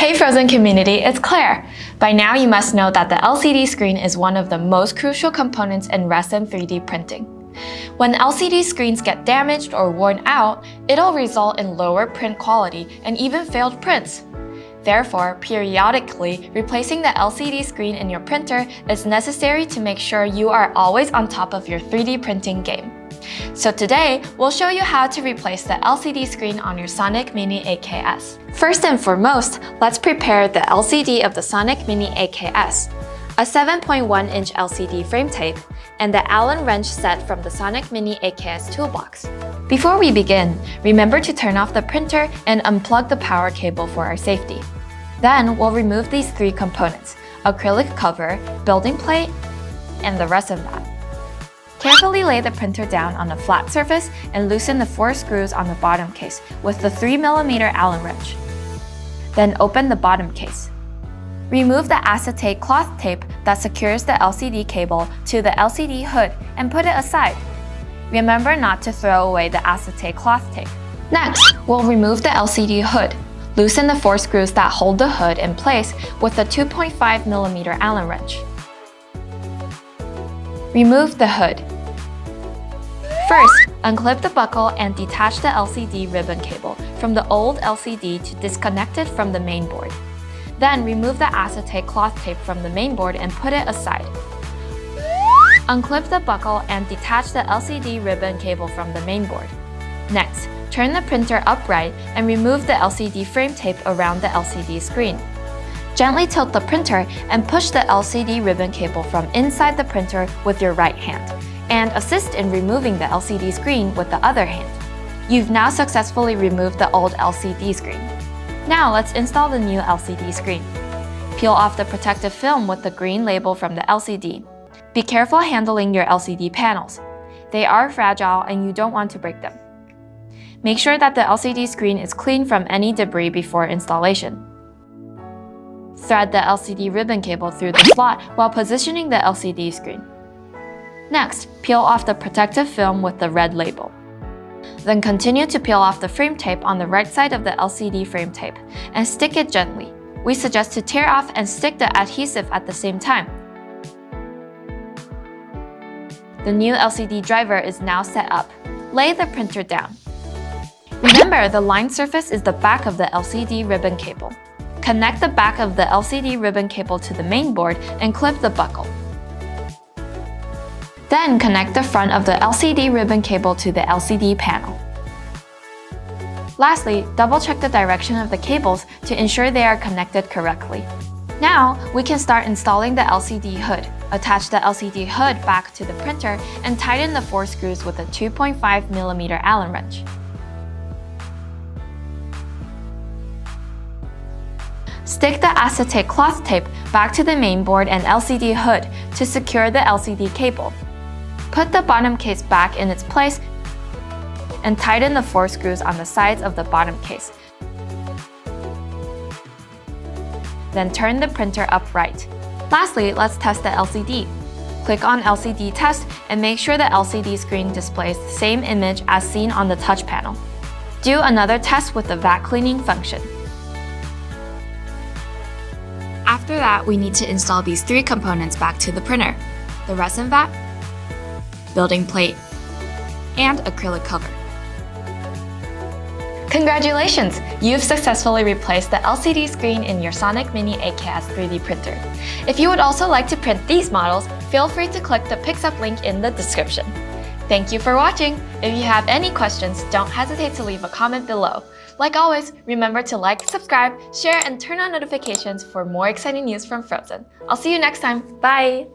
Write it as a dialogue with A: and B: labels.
A: Hey Frozen community, it's Claire! By now you must know that the LCD screen is one of the most crucial components in resin 3D printing. When LCD screens get damaged or worn out, it'll result in lower print quality and even failed prints. Therefore, periodically replacing the LCD screen in your printer is necessary to make sure you are always on top of your 3D printing game. So today, we'll show you how to replace the LCD screen on your Sonic Mini AKS. First and foremost, let's prepare the LCD of the Sonic Mini AKS, a 7.1-inch LCD frame tape, and the Allen wrench set from the Sonic Mini AKS toolbox. Before we begin, remember to turn off the printer and unplug the power cable for our safety. Then, we'll remove these three components: acrylic cover, building plate, and the resin vat. Carefully lay the printer down on a flat surface and loosen the 4 screws on the bottom case with the 3mm Allen wrench. Then open the bottom case. Remove the acetate cloth tape that secures the LCD cable to the LCD hood and put it aside. Remember not to throw away the acetate cloth tape. Next, we'll remove the LCD hood. Loosen the 4 screws that hold the hood in place with the 2.5mm Allen wrench. Remove the hood. First, unclip the buckle and detach the LCD ribbon cable from the old LCD to disconnect it from the main board. Then remove the acetate cloth tape from the main board and put it aside. Unclip the buckle and detach the LCD ribbon cable from the main board. Next, turn the printer upright and remove the LCD frame tape around the LCD screen. Gently tilt the printer and push the LCD ribbon cable from inside the printer with your right hand, and assist in removing the LCD screen with the other hand. You've now successfully removed the old LCD screen. Now let's install the new LCD screen. Peel off the protective film with the green label from the LCD. Be careful handling your LCD panels. They are fragile and you don't want to break them. Make sure that the LCD screen is clean from any debris before installation. Thread the LCD ribbon cable through the slot while positioning the LCD screen. Next, peel off the protective film with the red label. Then continue to peel off the frame tape on the right side of the LCD frame tape and stick it gently. We suggest to tear off and stick the adhesive at the same time. The new LCD driver is now set up. Lay the printer down. Remember, the lined surface is the back of the LCD ribbon cable. Connect the back of the LCD ribbon cable to the main board and clip the buckle. Then connect the front of the LCD ribbon cable to the LCD panel. Lastly, double-check the direction of the cables to ensure they are connected correctly. Now, we can start installing the LCD hood. Attach the LCD hood back to the printer and tighten the 4 screws with a 2.5mm Allen wrench. Stick the acetate cloth tape back to the main board and LCD hood to secure the LCD cable. Put the bottom case back in its place and tighten the 4 screws on the sides of the bottom case. Then turn the printer upright. Lastly, let's test the LCD. Click on LCD Test and make sure the LCD screen displays the same image as seen on the touch panel. Do another test with the vat cleaning function. After that, we need to install these 3 components back to the printer: the resin vat, building plate, and acrylic cover. Congratulations! You've successfully replaced the LCD screen in your Sonic Mini AKS 3D printer. If you would also like to print these models, feel free to click the Picks Up link in the description. Thank you for watching! If you have any questions, don't hesitate to leave a comment below. Like always, remember to like, subscribe, share, and turn on notifications for more exciting news from Frozen. I'll see you next time. Bye!